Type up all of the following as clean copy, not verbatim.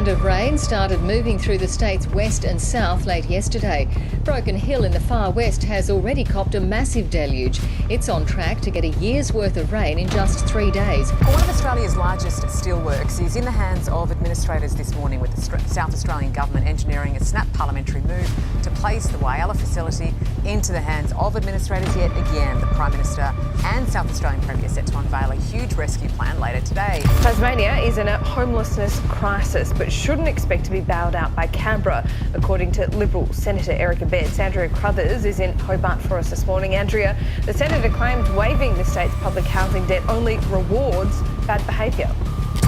band of rain started moving through the state's west and south late yesterday. Broken Hill in the far west has already copped a massive deluge. It's on track to get a year's worth of rain in just 3 days. One of Australia's largest steelworks is in the hands of administrators this morning, with the South Australian Government engineering a snap parliamentary move to place the Whyalla facility into the hands of administrators yet again. The Prime Minister and South Australian Premier set to unveil a huge rescue plan later today. Tasmania is in a homelessness crisis but shouldn't expect to be bailed out by Canberra, according to Liberal Senator Eric Abetz. Andrea Crothers is in Hobart for us this morning. Andrea, the Senator claimed waiving the state's public housing debt only rewards bad behaviour.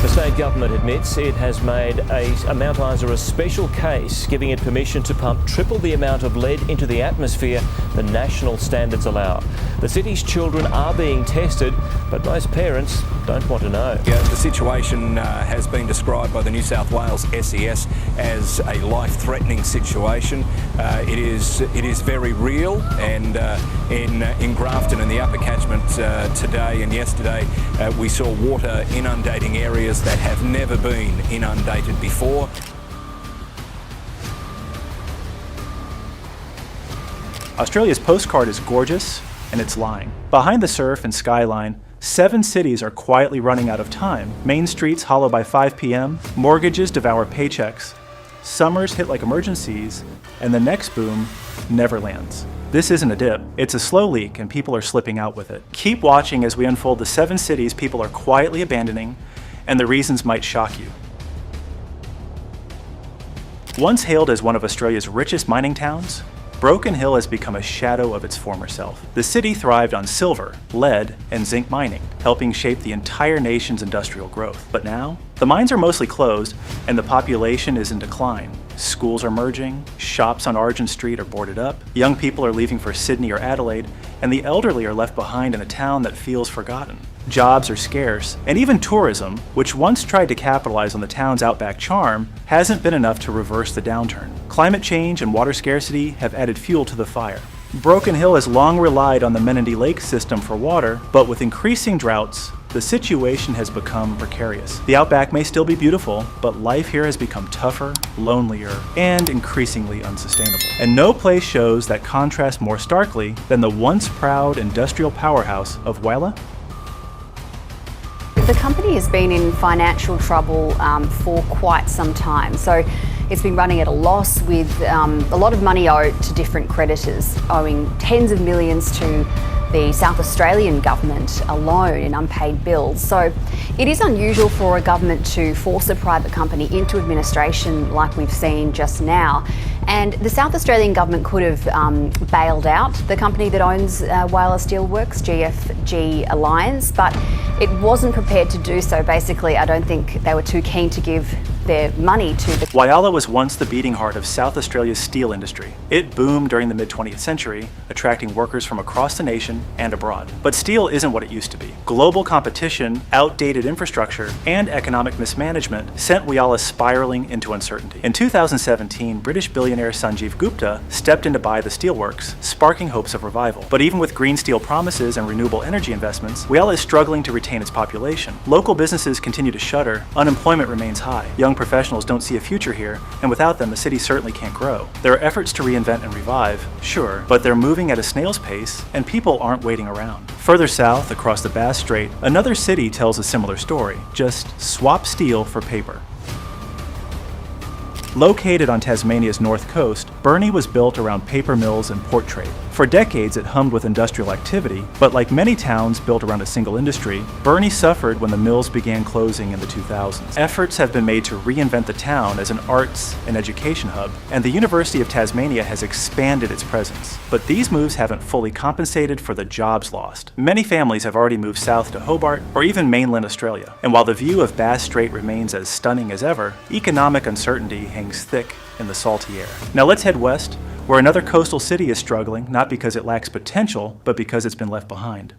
The state government admits it has made Mount Isa a special case, giving it permission to pump triple the amount of lead into the atmosphere the national standards allow. The city's children are being tested, but most parents don't want to know. Yeah, the situation has been described by the New South Wales SES as a life-threatening situation. It is very real, and in Grafton and the upper catchment today and yesterday, we saw water inundating areas that have never been inundated before. Australia's postcard is gorgeous, and it's lying. Behind the surf and skyline, 7 cities are quietly running out of time. Main streets hollow by 5 p.m., mortgages devour paychecks, summers hit like emergencies, and the next boom never lands. This isn't a dip, it's a slow leak, and people are slipping out with it. Keep watching as we unfold the 7 cities people are quietly abandoning, and the reasons might shock you. Once hailed as one of Australia's richest mining towns, Broken Hill has become a shadow of its former self. The city thrived on silver, lead, and zinc mining, helping shape the entire nation's industrial growth. But now, the mines are mostly closed, and the population is in decline. Schools are merging, shops on Argent Street are boarded up, young people are leaving for Sydney or Adelaide, and the elderly are left behind in a town that feels forgotten. Jobs are scarce, and even tourism, which once tried to capitalize on the town's outback charm, hasn't been enough to reverse the downturn. Climate change and water scarcity have added fuel to the fire. Broken Hill has long relied on the Menindee Lake system for water, but with increasing droughts, the situation has become precarious. The outback may still be beautiful, but life here has become tougher, lonelier, and increasingly unsustainable. And no place shows that contrast more starkly than the once proud industrial powerhouse of Whyalla. The company has been in financial trouble for quite some time. So it's been running at a loss, with a lot of money owed to different creditors, owing tens of millions to the South Australian government alone in unpaid bills. So it is unusual for a government to force a private company into administration like we've seen just now. And the South Australian government could have bailed out the company that owns Whyalla Steelworks, GFG Alliance, but it wasn't prepared to do so. Basically, I don't think they were too keen to give their money to the... Whyalla was once the beating heart of South Australia's steel industry. It boomed during the mid-20th century, attracting workers from across the nation and abroad. But steel isn't what it used to be. Global competition, outdated infrastructure, and economic mismanagement sent Whyalla spiraling into uncertainty. In 2017, British billionaire Sanjeev Gupta stepped in to buy the steelworks, sparking hopes of revival. But even with green steel promises and renewable energy investments, Whyalla is struggling to retain its population. Local businesses continue to shutter, unemployment remains high. Young professionals don't see a future here, and without them, the city certainly can't grow. There are efforts to reinvent and revive, sure, but they're moving at a snail's pace, and people aren't waiting around. Further south, across the Bass Strait, another city tells a similar story. Just swap steel for paper. Located on Tasmania's north coast, Burnie was built around paper mills and port trade. For decades, it hummed with industrial activity, but like many towns built around a single industry, Burnie suffered when the mills began closing in the 2000s. Efforts have been made to reinvent the town as an arts and education hub, and the University of Tasmania has expanded its presence. But these moves haven't fully compensated for the jobs lost. Many families have already moved south to Hobart or even mainland Australia, and while the view of Bass Strait remains as stunning as ever, economic uncertainty hangs thick in the salty air. Now let's head west, where another coastal city is struggling, not because it lacks potential, but because it's been left behind.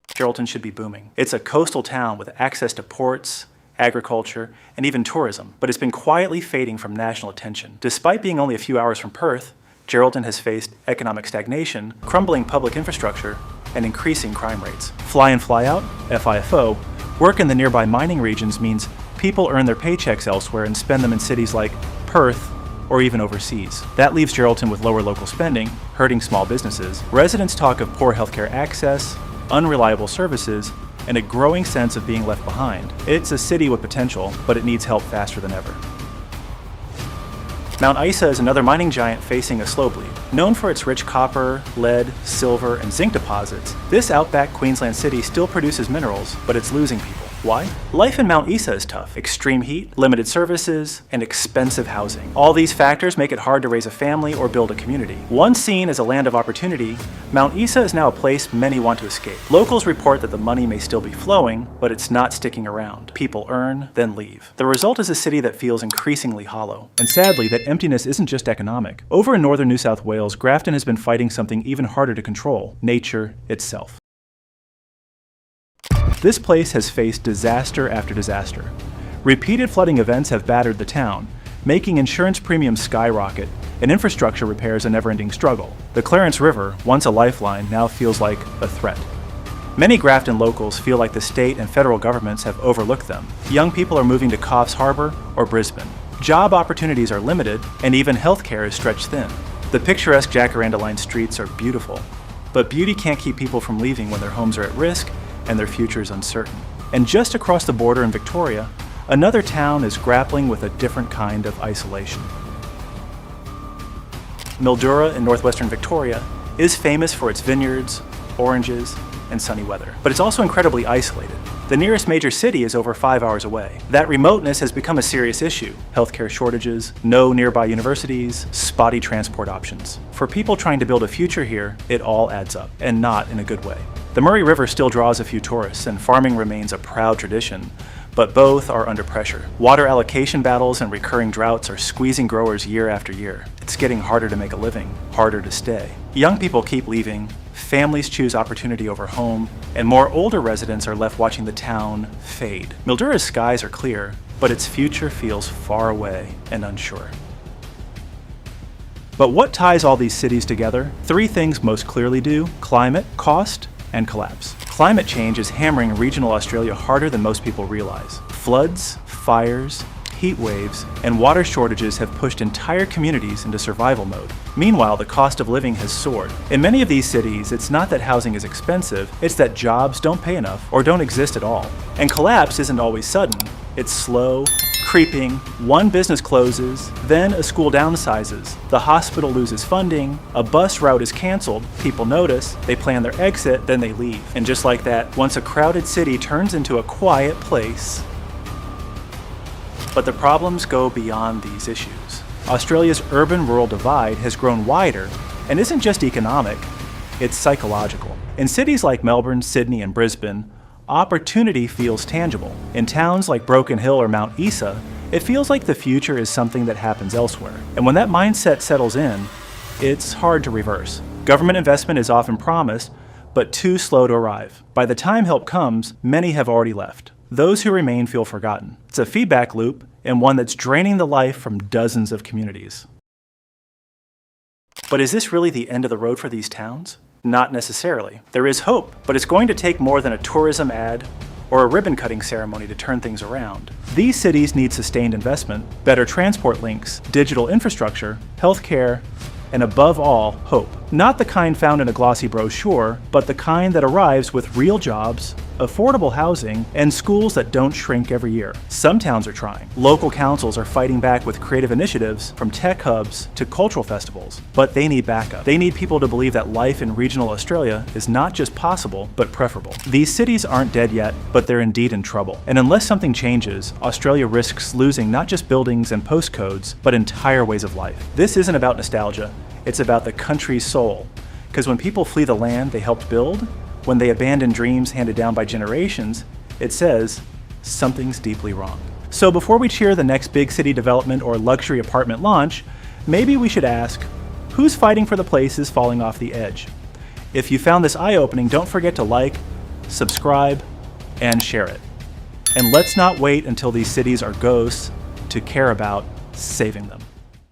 Geraldton should be booming. It's a coastal town with access to ports, agriculture, and even tourism, but it's been quietly fading from national attention. Despite being only a few hours from Perth, Geraldton has faced economic stagnation, crumbling public infrastructure, and increasing crime rates. Fly in, fly out, FIFO, work in the nearby mining regions means people earn their paychecks elsewhere and spend them in cities like Perth or even overseas. That leaves Geraldton with lower local spending, hurting small businesses. Residents talk of poor healthcare access, unreliable services, and a growing sense of being left behind. It's a city with potential, but it needs help faster than ever. Mount Isa is another mining giant facing a slow bleed. Known for its rich copper, lead, silver, and zinc deposits, this outback Queensland city still produces minerals, but it's losing people. Why? Life in Mount Isa is tough. Extreme heat, limited services, and expensive housing. All these factors make it hard to raise a family or build a community. Once seen as a land of opportunity, Mount Isa is now a place many want to escape. Locals report that the money may still be flowing, but it's not sticking around. People earn, then leave. The result is a city that feels increasingly hollow. And sadly, that emptiness isn't just economic. Over in northern New South Wales, Grafton has been fighting something even harder to control: nature itself. This place has faced disaster after disaster. Repeated flooding events have battered the town, making insurance premiums skyrocket and infrastructure repairs a never-ending struggle. The Clarence River, once a lifeline, now feels like a threat. Many Grafton locals feel like the state and federal governments have overlooked them. Young people are moving to Coffs Harbour or Brisbane. Job opportunities are limited, and even healthcare is stretched thin. The picturesque Jacaranda-lined streets are beautiful, but beauty can't keep people from leaving when their homes are at risk and their future is uncertain. And just across the border in Victoria, another town is grappling with a different kind of isolation. Mildura in northwestern Victoria is famous for its vineyards, oranges, and sunny weather, but it's also incredibly isolated. The nearest major city is over 5 hours away. That remoteness has become a serious issue. Healthcare shortages, no nearby universities, spotty transport options. For people trying to build a future here, it all adds up, and not in a good way. The Murray River still draws a few tourists, and farming remains a proud tradition, but both are under pressure. Water allocation battles and recurring droughts are squeezing growers year after year. It's getting harder to make a living, harder to stay. Young people keep leaving, families choose opportunity over home, and more older residents are left watching the town fade. Mildura's skies are clear, but its future feels far away and unsure. But what ties all these cities together? 3 things most clearly do: climate, cost, and collapse. Climate change is hammering regional Australia harder than most people realize. Floods, fires, heat waves, and water shortages have pushed entire communities into survival mode. Meanwhile, the cost of living has soared. In many of these cities, it's not that housing is expensive, it's that jobs don't pay enough or don't exist at all. And collapse isn't always sudden. It's slow, creeping. One business closes, then a school downsizes. The hospital loses funding, a bus route is canceled, people notice, they plan their exit, then they leave. And just like that, once a crowded city turns into a quiet place. But the problems go beyond these issues. Australia's urban-rural divide has grown wider and isn't just economic, it's psychological. In cities like Melbourne, Sydney, and Brisbane, opportunity feels tangible. In towns like Broken Hill or Mount Isa, it feels like the future is something that happens elsewhere. And when that mindset settles in, it's hard to reverse. Government investment is often promised, but too slow to arrive. By the time help comes, many have already left. Those who remain feel forgotten. It's a feedback loop, and one that's draining the life from dozens of communities. But is this really the end of the road for these towns? Not necessarily. There is hope, but it's going to take more than a tourism ad or a ribbon-cutting ceremony to turn things around. These cities need sustained investment, better transport links, digital infrastructure, healthcare, and above all, hope. Not the kind found in a glossy brochure, but the kind that arrives with real jobs, affordable housing, and schools that don't shrink every year. Some towns are trying. Local councils are fighting back with creative initiatives, from tech hubs to cultural festivals. But they need backup. They need people to believe that life in regional Australia is not just possible, but preferable. These cities aren't dead yet, but they're indeed in trouble. And unless something changes, Australia risks losing not just buildings and postcodes, but entire ways of life. This isn't about nostalgia. It's about the country's soul. Because when people flee the land they helped build, when they abandon dreams handed down by generations, it says something's deeply wrong. So before we cheer the next big city development or luxury apartment launch, maybe we should ask, who's fighting for the places falling off the edge? If you found this eye-opening, don't forget to like, subscribe, and share it. And let's not wait until these cities are ghosts to care about saving them.